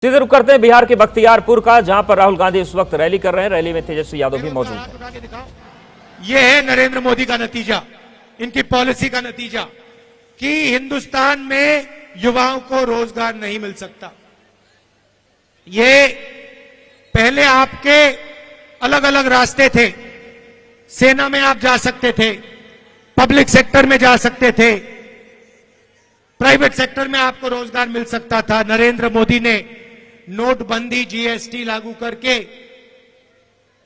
सीधे रुक करते हैं बिहार के बख्तियारपुर का, जहां पर राहुल गांधी इस वक्त रैली कर रहे हैं। रैली में तेजस्वी यादव भी मौजूद हैं। ये है नरेंद्र मोदी का नतीजा, इनकी पॉलिसी का नतीजा कि हिंदुस्तान में युवाओं को रोजगार नहीं मिल सकता। ये पहले आपके अलग अलग रास्ते थे। सेना में आप जा सकते थे, पब्लिक सेक्टर में जा सकते थे, प्राइवेट सेक्टर में आपको रोजगार मिल सकता था। नरेंद्र मोदी ने नोटबंदी, जीएसटी लागू करके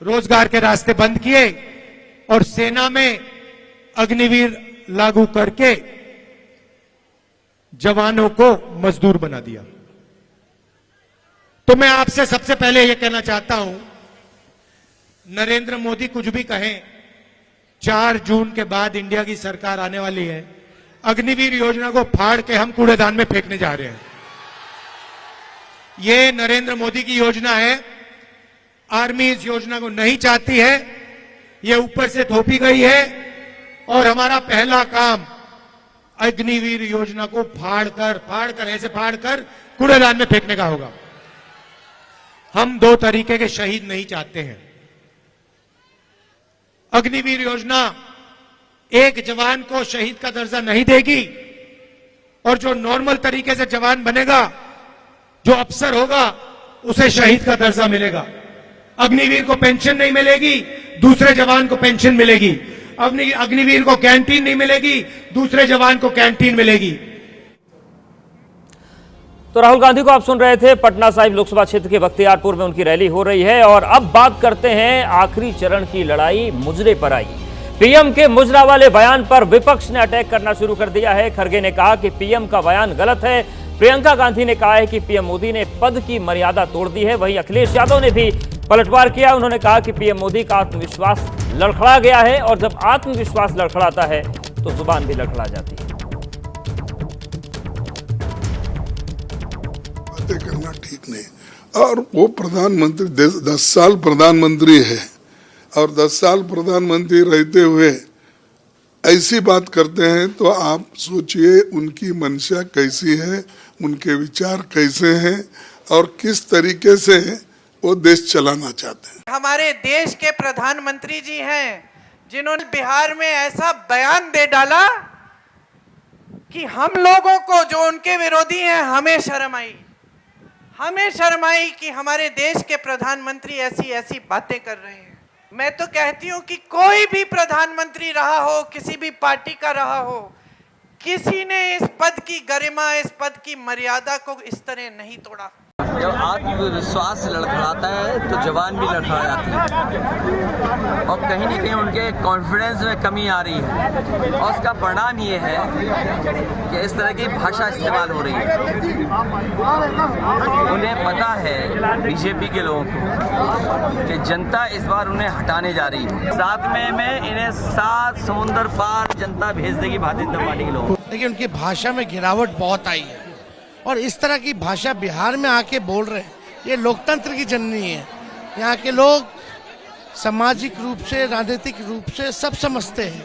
रोजगार के रास्ते बंद किए और सेना में अग्निवीर लागू करके जवानों को मजदूर बना दिया। तो मैं आपसे सबसे पहले यह कहना चाहता हूं, नरेंद्र मोदी कुछ भी कहें, 4 जून के बाद इंडिया की सरकार आने वाली है। अग्निवीर योजना को फाड़ के हम कूड़ेदान में फेंकने जा रहे हैं। ये नरेंद्र मोदी की योजना है। आर्मी इस योजना को नहीं चाहती है, ये ऊपर से थोपी गई है और हमारा पहला काम अग्निवीर योजना को फाड़ कर कूड़ेदान में फेंकने का होगा। हम 2 तरीके के शहीद नहीं चाहते हैं। अग्निवीर योजना एक जवान को शहीद का दर्जा नहीं देगी और जो नॉर्मल तरीके से जवान बनेगा, जो अफसर होगा, उसे शहीद का दर्जा मिलेगा। अग्निवीर को पेंशन नहीं मिलेगी, दूसरे जवान को पेंशन मिलेगी। अग्निवीर को कैंटीन नहीं मिलेगी, दूसरे जवान को कैंटीन मिलेगी। तो राहुल गांधी को आप सुन रहे थे। पटना साहिब लोकसभा क्षेत्र के बख्तियारपुर में उनकी रैली हो रही है। और अब बात करते हैं आखिरी चरण की लड़ाई मुजरे पर आई। पीएम के मुजरा वाले बयान पर विपक्ष ने अटैक करना शुरू कर दिया है। खरगे ने कहा कि पीएम का बयान गलत है। प्रियंका गांधी ने कहा है कि पीएम मोदी ने पद की मर्यादा तोड़ दी है। वहीं अखिलेश यादव ने भी पलटवार किया। उन्होंने कहा कि पीएम मोदी का आत्मविश्वास लड़खड़ा गया है और जब आत्मविश्वास लड़खड़ाता है तो जुबान भी लड़खड़ा जाती है। बातें करना ठीक नहीं। और वो प्रधानमंत्री 10 साल प्रधानमंत्री है और 10 साल प्रधानमंत्री रहते हुए ऐसी बात करते हैं तो आप सोचिए उनकी मंशा कैसी है, उनके विचार कैसे हैं और किस तरीके से वो देश चलाना चाहते हैं। हमारे देश के प्रधानमंत्री जी हैं जिन्होंने बिहार में ऐसा बयान दे डाला कि हम लोगों को, जो उनके विरोधी हैं, हमें शर्म आई कि हमारे देश के प्रधानमंत्री ऐसी बातें कर रहे हैं। मैं तो कहती हूं कि कोई भी प्रधानमंत्री रहा हो, किसी भी पार्टी का रहा हो, किसी ने इस पद की गरिमा, इस पद की मर्यादा को इस तरह नहीं तोड़ा। जब आत्मविश्वास लड़खड़ाता है तो जवान भी लड़खड़ा जाती है और कहीं न कहीं उनके कॉन्फिडेंस में कमी आ रही है। और उसका परिणाम ये है कि इस तरह की भाषा इस्तेमाल हो रही है। उन्हें पता है, बीजेपी के लोगों को, कि जनता इस बार उन्हें हटाने जा रही है। 7 मई में इन्हें 7 समुंदर पार जनता भेज देगी भारतीय जनता पार्टी के लोग। लेकिन उनकी भाषा में गिरावट बहुत आई है और इस तरह की भाषा बिहार में आके बोल रहे हैं, ये लोकतंत्र की जननी है। यहाँ के लोग सामाजिक रूप से, राजनीतिक रूप से सब समझते हैं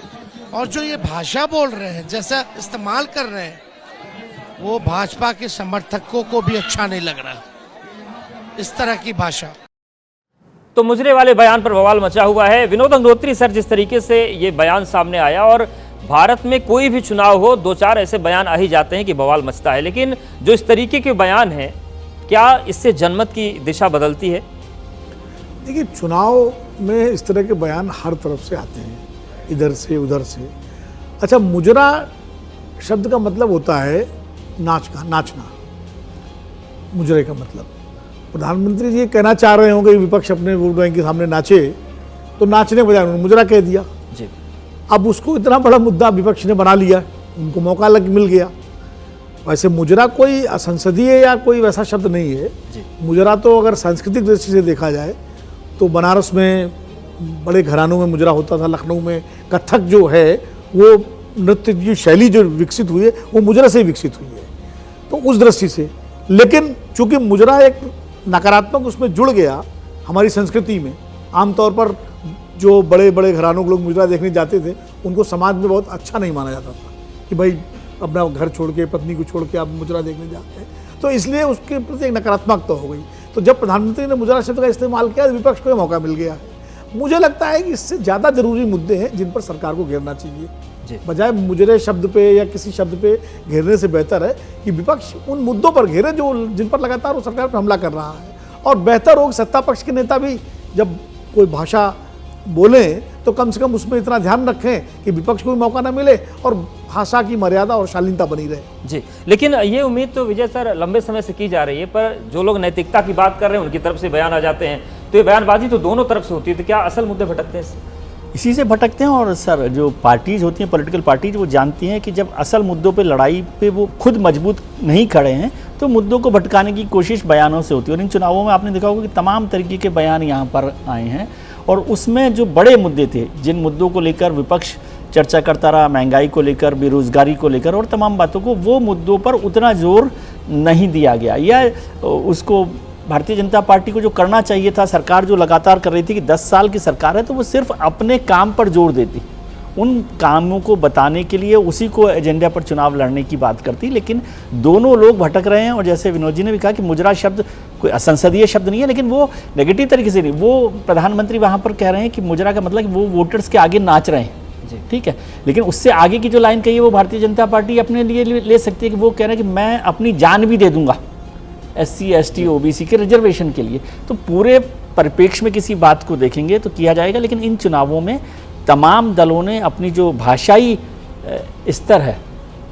और जो ये भाषा बोल रहे हैं, जैसा इस्तेमाल कर रहे हैं, वो भाजपा के समर्थकों को भी अच्छा नहीं लग रहा इस तरह की भाषा। तो मुजरे वाले बयान पर बवाल मचा हुआ है। विनोद अग्निहोत्री सर, जिस तरीके से ये बयान सामने आया, और भारत में कोई भी चुनाव हो 2-4 ऐसे बयान आ ही जाते हैं कि बवाल मचता है, लेकिन जो इस तरीके के बयान हैं, क्या इससे जनमत की दिशा बदलती है? देखिए, चुनाव में इस तरह के बयान हर तरफ से आते हैं, इधर से उधर से। अच्छा, मुजरा शब्द का मतलब होता है नाचना। मुजरे का मतलब, प्रधानमंत्री जी कहना चाह रहे होंगे विपक्ष अपने वोट बैंक के सामने नाचे, तो नाचने बजाय उन्होंने मुजरा कह दिया जी। अब उसको इतना बड़ा मुद्दा विपक्ष ने बना लिया, उनको मौका मिल गया। वैसे मुजरा कोई असंसदीय या कोई वैसा शब्द नहीं है जी। मुजरा तो अगर सांस्कृतिक दृष्टि से देखा जाए तो बनारस में बड़े घरानों में मुजरा होता था। लखनऊ में कथक जो है, वो नृत्य की शैली जो विकसित हुई है, वो मुजरा से विकसित हुई है। तो उस दृष्टि से, लेकिन चूंकि मुजरा एक नकारात्मक उसमें जुड़ गया हमारी संस्कृति में, आमतौर पर जो बड़े बड़े घरानों के लोग मुजरा देखने जाते थे, उनको समाज में बहुत अच्छा नहीं माना जाता था कि भाई अपना घर छोड़ के, पत्नी को छोड़ के आप मुजरा देखने जाते हैं। तो इसलिए उसके प्रति एक नकारात्मकता हो गई। तो जब प्रधानमंत्री ने मुजरा शब्द का इस्तेमाल किया, विपक्ष को मौका मिल गया है। मुझे लगता है कि इससे ज़्यादा जरूरी मुद्दे हैं जिन पर सरकार को घेरना चाहिए। बजाय मुजरे शब्द पे या किसी शब्द पे घेरने से बेहतर है कि विपक्ष उन मुद्दों पर घेरे जो जिन पर लगातार वो सरकार पर हमला कर रहा है। और बेहतर हो सत्ता पक्ष के नेता भी जब कोई भाषा बोले तो कम से कम उसमें इतना ध्यान रखें कि विपक्ष को भी मौका ना मिले और भाषा की मर्यादा और शालीनता बनी रहे। जी, लेकिन ये उम्मीद तो विजय सर लंबे समय से की जा रही है, पर जो लोग नैतिकता की बात कर रहे हैं उनकी तरफ से बयान आ जाते हैं, तो ये बयानबाजी तो दोनों तरफ से होती है। तो क्या असल मुद्दे भटकते हैं इससे? इसी से भटकते हैं। और सर जो पार्टीज होती हैं, पॉलिटिकल पार्टीज, वो जानती हैं कि जब असल मुद्दों पे लड़ाई पे वो खुद मजबूत नहीं खड़े हैं तो मुद्दों को भटकाने की कोशिश बयानों से होती है। और इन चुनावों में आपने देखा होगा कि तमाम तरीके के बयान यहाँ पर आए हैं और उसमें जो बड़े मुद्दे थे, जिन मुद्दों को लेकर विपक्ष चर्चा करता रहा, महंगाई को लेकर, बेरोजगारी को लेकर और तमाम बातों को, वो मुद्दों पर उतना जोर नहीं दिया गया। या उसको भारतीय जनता पार्टी को जो करना चाहिए था, सरकार जो लगातार कर रही थी कि 10 साल की सरकार है, तो वो सिर्फ अपने काम पर जोर देती, उन कामों को बताने के लिए उसी को एजेंडा पर चुनाव लड़ने की बात करती। लेकिन दोनों लोग भटक रहे हैं। और जैसे विनोद जी ने भी कहा कि मुजरा शब्द कोई असंसदीय शब्द नहीं है, लेकिन वो नेगेटिव तरीके से नहीं, वो प्रधानमंत्री वहाँ पर कह रहे हैं कि मुजरा का मतलब कि वो वोटर्स के आगे नाच रहे हैं, ठीक है। लेकिन उससे आगे की जो लाइन कही है वो भारतीय जनता पार्टी अपने लिए ले सकती है कि वो कह रहे हैं कि मैं अपनी जान भी दे दूंगा SC ST OBC के रिजर्वेशन के लिए। तो पूरे परिप्रेक्ष्य में किसी बात को देखेंगे तो किया जाएगा। लेकिन इन चुनावों में तमाम दलों ने अपनी जो भाषाई स्तर है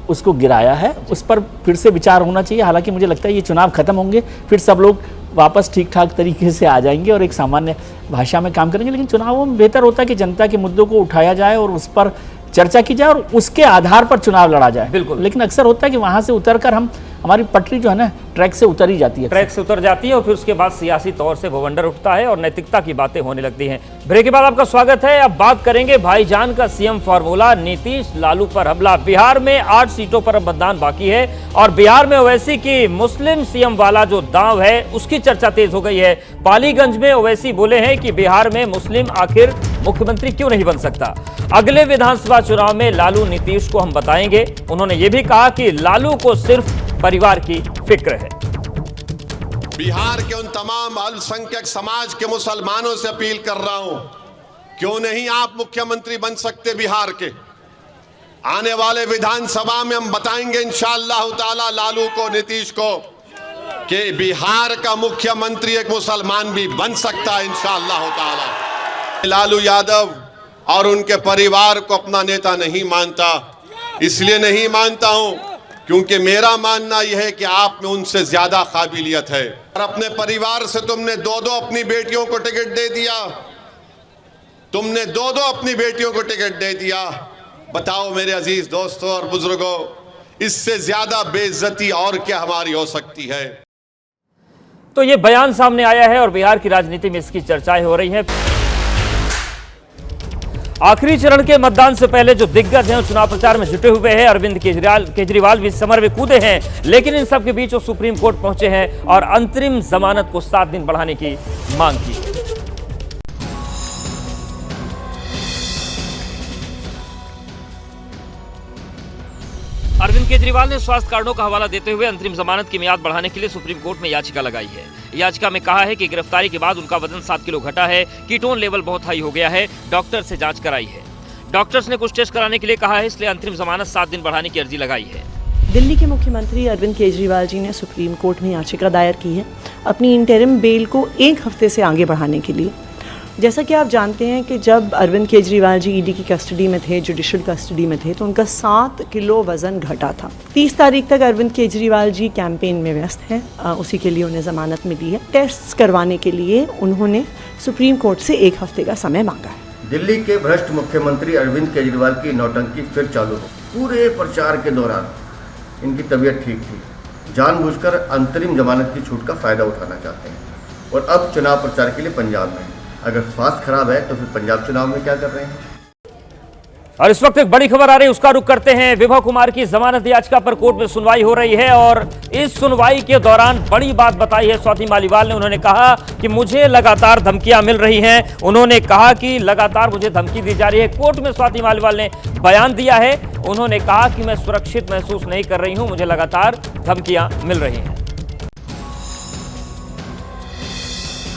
उसको गिराया है, उस पर फिर से विचार होना चाहिए। हालांकि मुझे लगता है ये चुनाव खत्म होंगे, फिर सब लोग वापस ठीक ठाक तरीके से आ जाएंगे और एक सामान्य भाषा में काम करेंगे। लेकिन चुनावों में बेहतर होता है कि जनता के मुद्दों को उठाया जाए और उस पर चर्चा की जाए और उसके आधार पर चुनाव लड़ा जाए। बिल्कुल। लेकिन अक्सर होता है कि वहाँ से उतरकर हमारी पटरी जो है ना, ट्रैक से उतर ही जाती है, ट्रैक से उतर जाती है और फिर उसके बाद सियासी तौर से भवंडर उठता है और नैतिकता की बातें होने लगती हैं। ब्रेक के बाद आपका स्वागत है। अब बात करेंगे भाईजान का सीएम फार्मूला, नीतीश लालू पर हमला। बिहार में 8 सीटों पर अब मतदान बाकी है और बिहार में ओवैसी की मुस्लिम सीएम वाला जो दांव है उसकी चर्चा तेज हो गई है। पालीगंज में ओवैसी बोले हैं कि बिहार में मुस्लिम आखिर मुख्यमंत्री क्यों नहीं बन सकता। अगले विधानसभा चुनाव में लालू नीतीश को हम बताएंगे। उन्होंने ये भी कहा कि लालू को सिर्फ परिवार की फिक्र है। बिहार के उन तमाम अल्पसंख्यक समाज के मुसलमानों से अपील कर रहा हूं, क्यों नहीं आप मुख्यमंत्री बन सकते बिहार के। आने वाले विधानसभा में हम बताएंगे इंशाअल्लाह ताला लालू को, नीतीश को, कि बिहार का मुख्यमंत्री एक मुसलमान भी बन सकता है इंशाअल्लाह ताला। लालू यादव और उनके परिवार को अपना नेता नहीं मानता। इसलिए नहीं मानता हूं क्योंकि मेरा मानना यह है कि आप में उनसे ज्यादा काबिलियत है। और अपने परिवार से तुमने 2-2 अपनी बेटियों को टिकट दे दिया, तुमने 2-2 अपनी बेटियों को टिकट दे दिया। बताओ मेरे अजीज दोस्तों और बुजुर्गों, इससे ज्यादा बेइज्जती और क्या हमारी हो सकती है। तो ये बयान सामने आया है और बिहार की राजनीति में इसकी चर्चाएं हो रही हैं। आखिरी चरण के मतदान से पहले जो दिग्गज हैं चुनाव प्रचार में जुटे हुए हैं। अरविंद केजरीवाल भी समर में कूदे हैं, लेकिन इन सब के बीच वो सुप्रीम कोर्ट पहुंचे हैं और अंतरिम जमानत को 7 दिन बढ़ाने की मांग की। अरविंद केजरीवाल ने स्वास्थ्य कार्डों का हवाला देते हुए अंतरिम जमानत की मियाद बढ़ाने के लिए सुप्रीम कोर्ट में याचिका लगाई है। याचिका में कहा है कि गिरफ्तारी के बाद उनका वजन 7 किलो घटा है, कीटोन लेवल बहुत हाई हो गया है, डॉक्टर से जांच कराई है। डॉक्टर्स ने कुछ टेस्ट कराने के लिए कहा है, इसलिए अंतरिम जमानत 7 दिन बढ़ाने की अर्जी लगाई है। दिल्ली के मुख्यमंत्री अरविंद केजरीवाल जी ने सुप्रीम कोर्ट में याचिका दायर की है अपनी इंटरिम बेल को 1 हफ्ते से आगे बढ़ाने के लिए। जैसा कि आप जानते हैं कि जब अरविंद केजरीवाल जी ईडी की कस्टडी में थे, जुडिशल कस्टडी में थे, तो उनका 7 किलो वजन घटा था। 30 तारीख तक अरविंद केजरीवाल जी कैंपेन में व्यस्त हैं, उसी के लिए उन्हें जमानत मिली है। टेस्ट करवाने के लिए उन्होंने सुप्रीम कोर्ट से 1 हफ्ते का समय मांगा है। दिल्ली के भ्रष्ट मुख्यमंत्री अरविंद केजरीवाल की नौटंकी फिर चालू हो। पूरे प्रचार के दौरान इनकी तबीयत ठीक थी, जानबूझकर अंतरिम जमानत की छूट का फायदा उठाना चाहते हैं और अब चुनाव प्रचार के लिए पंजाब में। अगर स्वास्थ्य खराब है तो फिर पंजाब चुनाव में क्या कर रहे हैं। और इस वक्त एक बड़ी खबर आ रही है, उसका रुख करते हैं। विभा कुमार की जमानत याचिका पर कोर्ट में सुनवाई हो रही है और इस सुनवाई के दौरान बड़ी बात बताई है स्वाति मालीवाल ने। उन्होंने कहा कि मुझे लगातार धमकियां मिल रही हैं। उन्होंने कहा कि लगातार मुझे धमकी दी जा रही है। कोर्ट में स्वाति मालीवाल ने बयान दिया है। उन्होंने कहा कि मैं सुरक्षित महसूस नहीं कर रही हूं, मुझे लगातार धमकियां मिल रही हैं।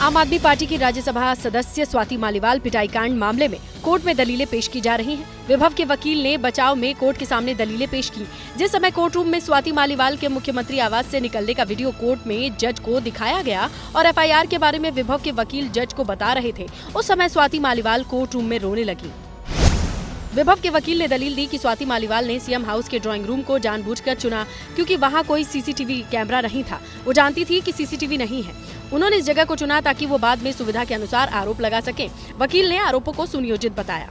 आम आदमी पार्टी की राज्यसभा सदस्य स्वाति मालीवाल पिटाई कांड मामले में कोर्ट में दलीलें पेश की जा रही हैं। विभव के वकील ने बचाव में कोर्ट के सामने दलीलें पेश की। जिस समय कोर्ट रूम में स्वाति मालीवाल के मुख्यमंत्री आवास से निकलने का वीडियो कोर्ट में जज को दिखाया गया और एफआईआर के बारे में विभव के वकील जज को बता रहे थे, उस समय स्वाति मालीवाल कोर्ट रूम में रोने लगी। विभव के वकील ने दलील दी कि स्वाति मालीवाल ने सीएम हाउस के ड्राइंग रूम को जानबूझकर चुना क्योंकि वहां कोई सीसीटीवी कैमरा नहीं था। वो जानती थी कि सीसीटीवी नहीं है। उन्होंने इस जगह को चुना ताकि वो बाद में सुविधा के अनुसार आरोप लगा सके। वकील ने आरोपों को सुनियोजित बताया।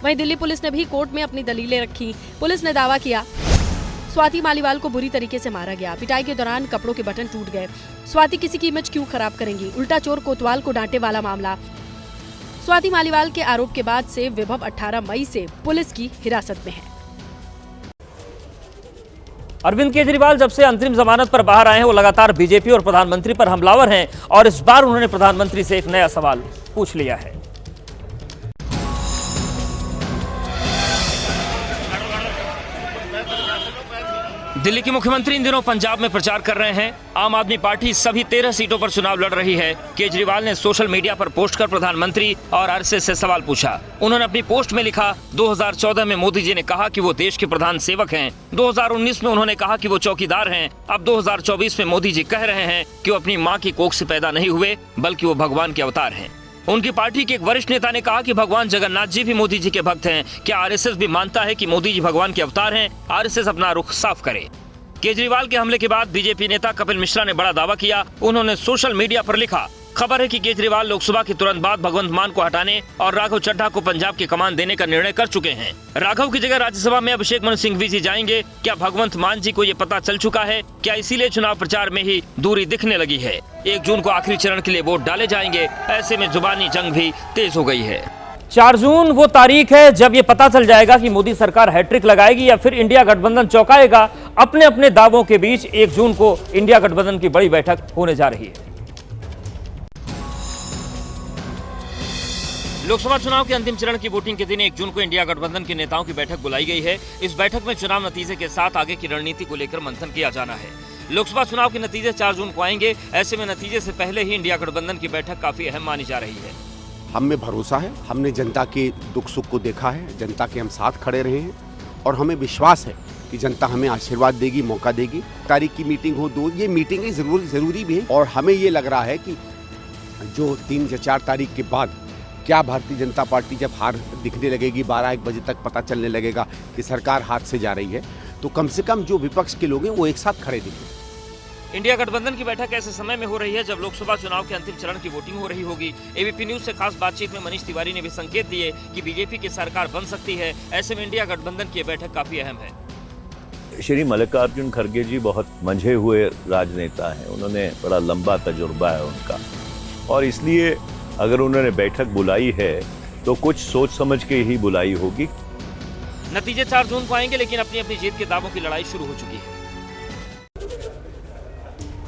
वहीं दिल्ली पुलिस ने भी कोर्ट में अपनी दलीलें रखी। पुलिस ने दावा किया स्वाति मालीवाल को बुरी तरीके से मारा गया। पिटाई के दौरान कपड़ों के बटन टूट गए। स्वाति किसी की इमेज क्यों खराब करेंगी? उल्टा चोर कोतवाल को डांटे वाला मामला। स्वाति मालीवाल के आरोप के बाद से विभव 18 मई से पुलिस की हिरासत में है। अरविंद केजरीवाल जब से अंतरिम जमानत पर बाहर आए हैं, वो लगातार बीजेपी और प्रधानमंत्री पर हमलावर हैं और इस बार उन्होंने प्रधानमंत्री से एक नया सवाल पूछ लिया है। दिल्ली के मुख्यमंत्री इन दिनों पंजाब में प्रचार कर रहे हैं। आम आदमी पार्टी सभी 13 सीटों पर चुनाव लड़ रही है। केजरीवाल ने सोशल मीडिया पर पोस्ट कर प्रधानमंत्री और आरएसएस से सवाल पूछा। उन्होंने अपनी पोस्ट में लिखा, 2014 में मोदी जी ने कहा कि वो देश के प्रधान सेवक हैं। 2019 में उन्होंने कहा कि वो चौकीदार हैं। अब 2024 में मोदी जी कह रहे हैं कि वो अपनी माँ की कोख से पैदा नहीं हुए, बल्कि वो भगवान के अवतार हैं। उनकी पार्टी के एक वरिष्ठ नेता ने कहा कि भगवान जगन्नाथ जी भी मोदी जी के भक्त हैं। क्या आरएसएस भी मानता है कि मोदी जी भगवान के अवतार हैं? आरएसएस अपना रुख साफ करे। केजरीवाल के हमले के बाद बीजेपी नेता कपिल मिश्रा ने बड़ा दावा किया। उन्होंने सोशल मीडिया पर लिखा, खबर है कि केजरीवाल लोकसभा के तुरंत बाद भगवंत मान को हटाने और राघव चड्ढा को पंजाब की कमान देने का निर्णय कर चुके हैं। राघव की जगह राज्यसभा में अभिषेक मनु सिंघवी जी जाएंगे। क्या भगवंत मान जी को ये पता चल चुका है? क्या इसीलिए चुनाव प्रचार में ही दूरी दिखने लगी है? 1 जून को आखिरी चरण के लिए वोट डाले जाएंगे। ऐसे में जुबानी जंग भी तेज हो गई है। 4 जून वो तारीख है जब ये पता चल जाएगा कि मोदी सरकार हैट्रिक लगाएगी या फिर इंडिया गठबंधन चौंकाएगा। अपने अपने दावों के बीच 1 जून को इंडिया गठबंधन की बड़ी बैठक होने जा रही है। लोकसभा चुनाव के अंतिम चरण की वोटिंग के दिन 1 जून को इंडिया गठबंधन के नेताओं की बैठक बुलाई गई है। इस बैठक में चुनाव नतीजे के साथ आगे की रणनीति को लेकर मंथन किया जाना है। लोकसभा चुनाव के नतीजे 4 जून को आएंगे। ऐसे में नतीजे से पहले ही इंडिया गठबंधन की बैठक काफी अहम मानी जा रही है। हम में भरोसा है, हमने जनता के दुख सुख को देखा है, जनता के हम साथ खड़े रहे हैं और हमें विश्वास है कि जनता हमें आशीर्वाद देगी, मौका देगी। तारीख की मीटिंग हो, 2 ये मीटिंगें जरूरी भी है और हमें ये लग रहा है कि जो 3 या 4 तारीख के बाद क्या भारतीय जनता पार्टी जब हार दिखने लगेगी, 12-1 बजे तक पता चलने लगेगा कि सरकार हाथ से जा रही है, तो कम से कम जो विपक्ष के लोग हैं वो एक साथ खड़े दिखेंगे। इंडिया गठबंधन की बैठक ऐसे समय में हो रही है जब लोकसभा चुनाव के अंतिम चरण की वोटिंग हो रही होगी। एबीपी न्यूज से खास बातचीत में मनीष तिवारी ने भी संकेत दिए कि बीजेपी की सरकार बन सकती है। ऐसे में इंडिया गठबंधन की बैठक काफी अहम है। श्री मल्लिकार्जुन खड़गे जी बहुत मंझे हुए राजनेता हैं। उन्होंने बड़ा लंबा तजुर्बा है उनका और इसलिए अगर उन्होंने बैठक बुलाई है तो कुछ सोच समझ के ही बुलाई होगी। नतीजे 4 जून को आएंगे, लेकिन अपनी अपनी जीत के दावों की लड़ाई शुरू हो चुकी है।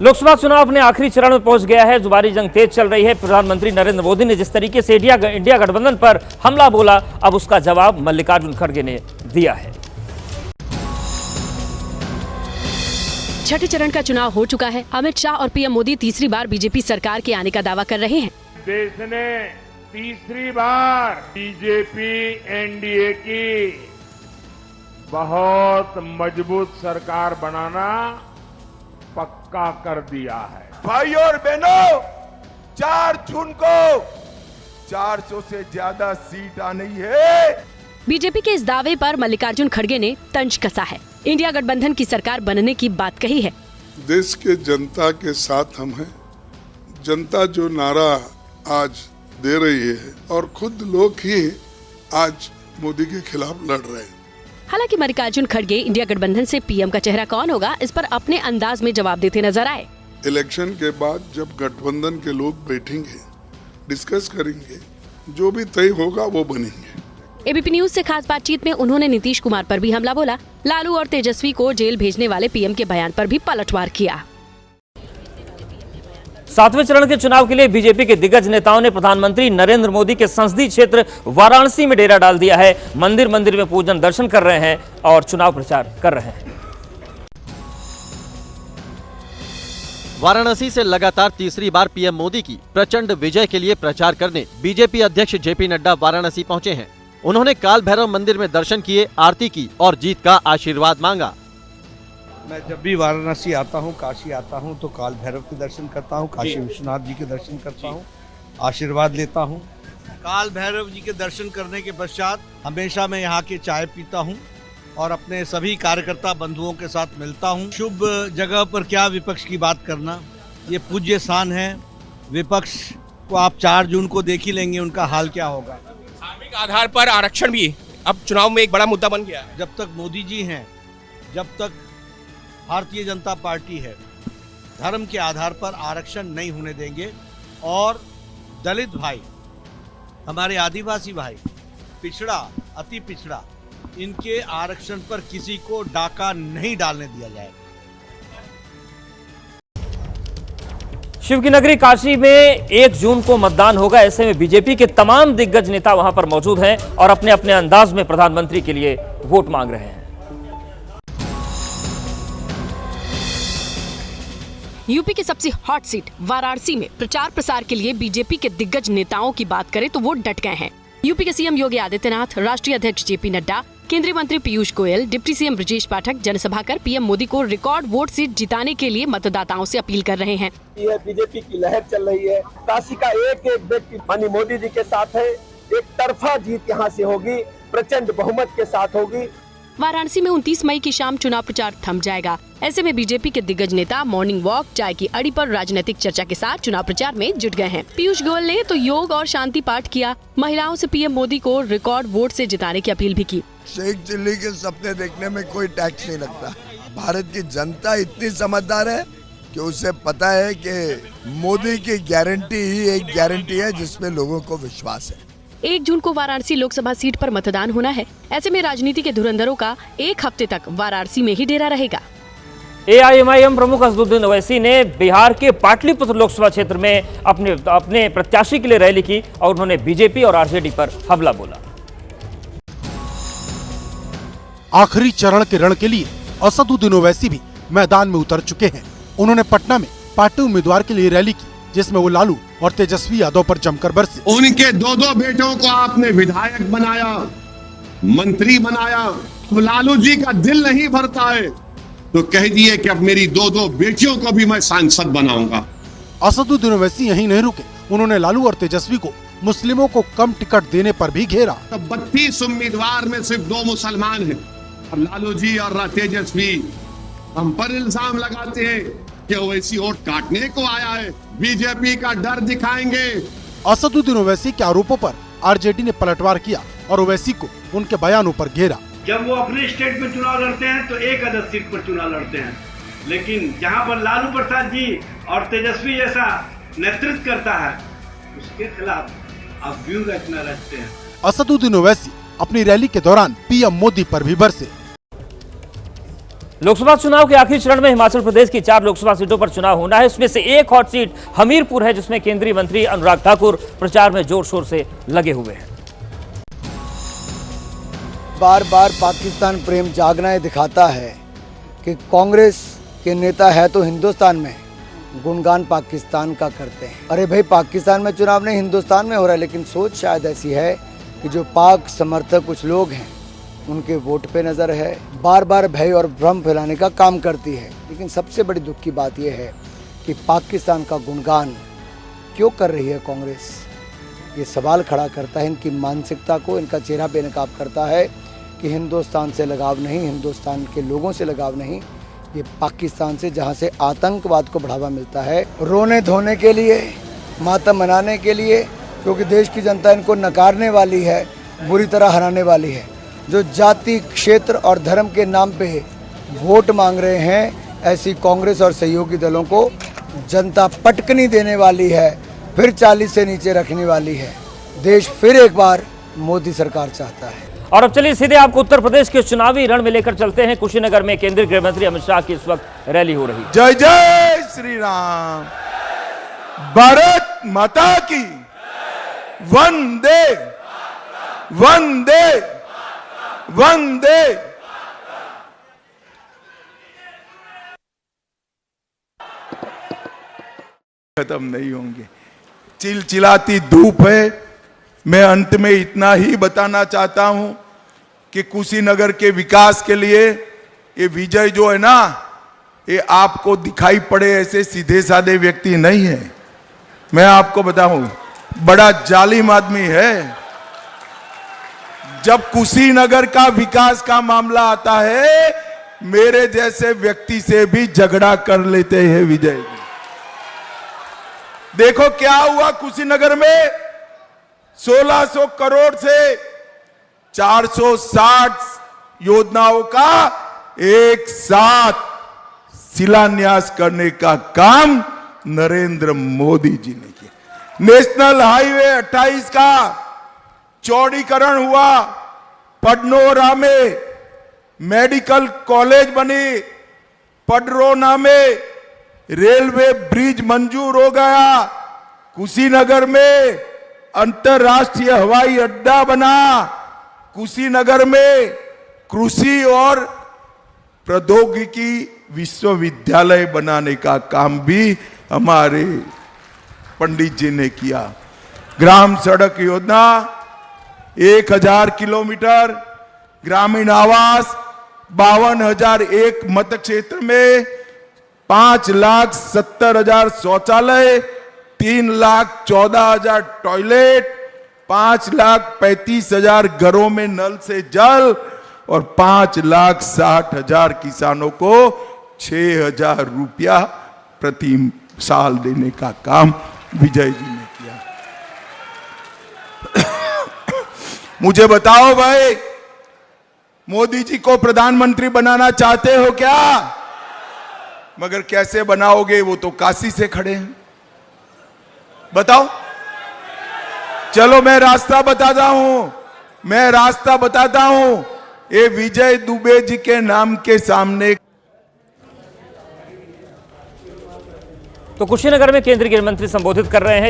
लोकसभा चुनाव अपने आखिरी चरण में पहुंच गया है। जुबानी जंग तेज चल रही है। प्रधानमंत्री नरेंद्र मोदी ने जिस तरीके से इंडिया गठबंधन पर हमला बोला, अब उसका जवाब मल्लिकार्जुन खड़गे ने दिया है। छठे चरण का चुनाव हो चुका है। अमित शाह और पीएम मोदी तीसरी बार बीजेपी सरकार के आने का दावा कर रहे हैं। देश ने तीसरी बार बीजेपी एनडीए की बहुत मजबूत सरकार बनाना पक्का कर दिया है। भाइयों और बहनों, 4 जून को 400 से ज्यादा सीट आनी है। बीजेपी के इस दावे पर मल्लिकार्जुन खड़गे ने तंज कसा है। इंडिया गठबंधन की सरकार बनने की बात कही है। देश के जनता के साथ हम हैं। जनता जो नारा आज दे रही है और खुद लोग ही आज मोदी के खिलाफ लड़ रहे हैं। हालांकि मल्लिकार्जुन खड़गे इंडिया गठबंधन से पीएम का चेहरा कौन होगा, इस पर अपने अंदाज में जवाब देते नजर आए। इलेक्शन के बाद जब गठबंधन के लोग बैठेंगे, डिस्कस करेंगे, जो भी तय होगा वो बनेंगे। एबीपी न्यूज से खास बातचीत में उन्होंने नीतीश कुमार पर भी हमला बोला। लालू और तेजस्वी को जेल भेजने वाले पीएम के बयान पर भी पलटवार किया। 7वें चरण के चुनाव के लिए बीजेपी के दिग्गज नेताओं ने प्रधानमंत्री नरेंद्र मोदी के संसदीय क्षेत्र वाराणसी में डेरा डाल दिया है। मंदिर मंदिर में पूजन दर्शन कर रहे हैं और चुनाव प्रचार कर रहे हैं। वाराणसी से लगातार तीसरी बार पीएम मोदी की प्रचंड विजय के लिए प्रचार करने बीजेपी अध्यक्ष जेपी नड्डा वाराणसी पहुंचे हैं। उन्होंने काल भैरव मंदिर में दर्शन किए, आरती की और जीत का आशीर्वाद मांगा। मैं जब भी वाराणसी आता हूँ, काशी आता हूँ, तो काल भैरव के दर्शन करता हूँ, काशी विश्वनाथ जी के दर्शन करता हूँ, आशीर्वाद लेता हूँ। काल भैरव जी के दर्शन करने के पश्चात हमेशा मैं यहाँ की चाय पीता हूँ और अपने सभी कार्यकर्ता बंधुओं के साथ मिलता हूँ। शुभ जगह पर क्या विपक्ष की बात करना, ये पूज्य स्थान है। विपक्ष को आप 4 जून को देख ही लेंगे उनका हाल क्या होगा। धार्मिक आधार पर आरक्षण भी अब चुनाव में एक बड़ा मुद्दा बन गया है। जब तक मोदी जी हैं, जब तक भारतीय जनता पार्टी है, धर्म के आधार पर आरक्षण नहीं होने देंगे। और दलित भाई, हमारे आदिवासी भाई, पिछड़ा, अति पिछड़ा, इनके आरक्षण पर किसी को डाका नहीं डालने दिया जाएगा। शिव की नगरी काशी में 1 जून को मतदान होगा। ऐसे में बीजेपी के तमाम दिग्गज नेता वहां पर मौजूद हैं और अपने अपने अंदाज में प्रधानमंत्री के लिए वोट मांग रहे हैं। यूपी की सबसे हॉट सीट वाराणसी में प्रचार प्रसार के लिए बीजेपी के दिग्गज नेताओं की बात करें तो वो डट गए हैं। यूपी के सीएम योगी आदित्यनाथ, राष्ट्रीय अध्यक्ष जेपी नड्डा, केंद्रीय मंत्री पीयूष गोयल, डिप्टी सीएम ब्रजेश पाठक जनसभा कर पीएम मोदी को रिकॉर्ड वोट सीट जिताने के लिए मतदाताओं से अपील कर रहे हैं। ये बीजेपी की लहर चल रही है। काशी का एक एक व्यक्ति माननीय मोदी जी के साथ है। एक तरफा जीत यहाँ से होगी, प्रचंड बहुमत के साथ होगी। वाराणसी में 29 मई की शाम चुनाव प्रचार थम जाएगा। ऐसे में बीजेपी के दिग्गज नेता मॉर्निंग वॉक, चाय की अड़ी पर राजनीतिक चर्चा के साथ चुनाव प्रचार में जुट गए हैं। पीयूष गोयल ने तो योग और शांति पाठ किया। महिलाओं से पीएम मोदी को रिकॉर्ड वोट से जिताने की अपील भी की। शेख चिल्ली के सपने देखने में कोई टैक्स नहीं लगता। भारत की जनता इतनी समझदार है कि उसे पता है कि मोदी की गारंटी ही एक गारंटी है जिसमें लोगों को विश्वास है। 1 जून को वाराणसी लोकसभा सीट पर मतदान होना है। ऐसे में राजनीति के धुरंधरों का 1 हफ्ते तक वाराणसी में ही डेरा रहेगा। एआईएमआईएम प्रमुख असदुद्दीन ओवैसी ने बिहार के पाटलिपुत्र लोकसभा क्षेत्र में अपने प्रत्याशी के लिए रैली की और उन्होंने बीजेपी और आरजेडी पर हमला बोला। आखिरी चरण के रण के लिए असदुद्दीन ओवैसी भी मैदान में उतर चुके हैं। उन्होंने पटना में पार्टी उम्मीदवार के लिए रैली की, जिसमें वो लालू और तेजस्वी यादव पर जमकर बरसे। उनके 2 बेटों को आपने विधायक बनाया, मंत्री बनाया, तो लालू जी का दिल नहीं भरता है तो कह दिए कि अब मेरी 2 बेटियों को भी मैं सांसद बनाऊंगा। असदुद्दीन ओवैसी यहीं नहीं रुके, उन्होंने लालू और तेजस्वी को मुस्लिमों को कम टिकट देने पर भी घेरा। तो 32 उम्मीदवार में सिर्फ 2 मुसलमान हैं। अब लालू जी और तेजस्वी हम पर इल्जाम लगाते हैं कि ओवैसी वोट काटने को आया है, बीजेपी का डर दिखाएंगे। असदुद्दीन ओवैसी के आरोपों पर आरजेडी ने पलटवार किया और ओवैसी को उनके बयानों पर घेरा। जब वो अपने स्टेट में चुनाव लड़ते हैं तो एक अदद सीट पर चुनाव लड़ते हैं, लेकिन जहां पर लालू प्रसाद जी और तेजस्वी जैसा नेतृत्व करता है उसके खिलाफ आप व्यू रखना रखते हैं। असदुद्दीन ओवैसी अपनी रैली के दौरान पीएम मोदी पर भी बरसे। लोकसभा चुनाव के आखिरी चरण में हिमाचल प्रदेश की 4 लोकसभा सीटों पर चुनाव होना है। इसमें से एक हॉट सीट हमीरपुर है, जिसमें केंद्रीय मंत्री अनुराग ठाकुर प्रचार में जोर शोर से लगे हुए हैं। बार बार पाकिस्तान प्रेम जागना दिखाता है कि कांग्रेस के नेता है तो हिंदुस्तान में गुणगान पाकिस्तान का करते हैं। अरे भाई, पाकिस्तान में चुनाव नहीं, हिंदुस्तान में हो रहा है। लेकिन सोच शायद ऐसी है कि जो पाक समर्थक कुछ लोग हैं उनके वोट पे नज़र है, बार बार भय और भ्रम फैलाने का काम करती है। लेकिन सबसे बड़ी दुख की बात यह है कि पाकिस्तान का गुणगान क्यों कर रही है कांग्रेस। ये सवाल खड़ा करता है इनकी मानसिकता को, इनका चेहरा बेनकाब करता है कि हिंदुस्तान से लगाव नहीं, हिंदुस्तान के लोगों से लगाव नहीं, ये पाकिस्तान से, जहाँ से आतंकवाद को बढ़ावा मिलता है। रोने धोने के लिए, मातम मनाने के लिए, क्योंकि देश की जनता इनको नकारने वाली है, बुरी तरह हराने वाली है। जो जाति, क्षेत्र और धर्म के नाम पे वोट मांग रहे हैं, ऐसी कांग्रेस और सहयोगी दलों को जनता पटकनी देने वाली है, फिर 40 से नीचे रखने वाली है। देश फिर एक बार मोदी सरकार चाहता है। और अब चलिए सीधे आपको उत्तर प्रदेश के चुनावी रण में लेकर चलते हैं। कुशीनगर में केंद्रीय गृह मंत्री अमित शाह की इस वक्त रैली हो रही है। जय जय श्री राम, भारत माता की वंदे वंदे वंदे। खत्म नहीं होंगे। चिलचिलाती धूप है। मैं अंत में इतना ही बताना चाहता हूं कि कुशीनगर के विकास के लिए ये विजय जो है ना, ये आपको दिखाई पड़े ऐसे सीधे साधे व्यक्ति नहीं है। मैं आपको बताऊं, बड़ा जालिम आदमी है। जब कुशीनगर का विकास का मामला आता है, मेरे जैसे व्यक्ति से भी झगड़ा कर लेते हैं विजय जी। देखो क्या हुआ कुशीनगर में, 1600 करोड़ से 460 योजनाओं का एक साथ शिलान्यास करने का काम नरेंद्र मोदी जी ने किया। नेशनल हाईवे 28 का चौड़ीकरण हुआ, पडनोरा में मेडिकल कॉलेज बनी, पडरोना में रेलवे ब्रिज मंजूर हो गया, कुशीनगर में अंतरराष्ट्रीय हवाई अड्डा बना, कुशीनगर में कृषि और प्रौद्योगिकी विश्वविद्यालय बनाने का काम भी हमारे पंडित जी ने किया। ग्राम सड़क योजना 1000 किलोमीटर, ग्रामीण आवास 52,001 मत क्षेत्र में 5,70,000 शौचालय, 3,14,000 टॉयलेट, 5,35,000 घरों में नल से जल और 5,60,000 किसानों को 6,000 रुपया प्रति साल देने का काम विजय जी ने किया। मुझे बताओ भाई, मोदी जी को प्रधानमंत्री बनाना चाहते हो क्या? मगर कैसे बनाओगे, वो तो काशी से खड़े हैं। बताओ, चलो मैं रास्ता बताता हूं, ये विजय दुबे जी के नाम के सामने। तो कुशीनगर में केंद्रीय गृह मंत्री संबोधित कर रहे हैं।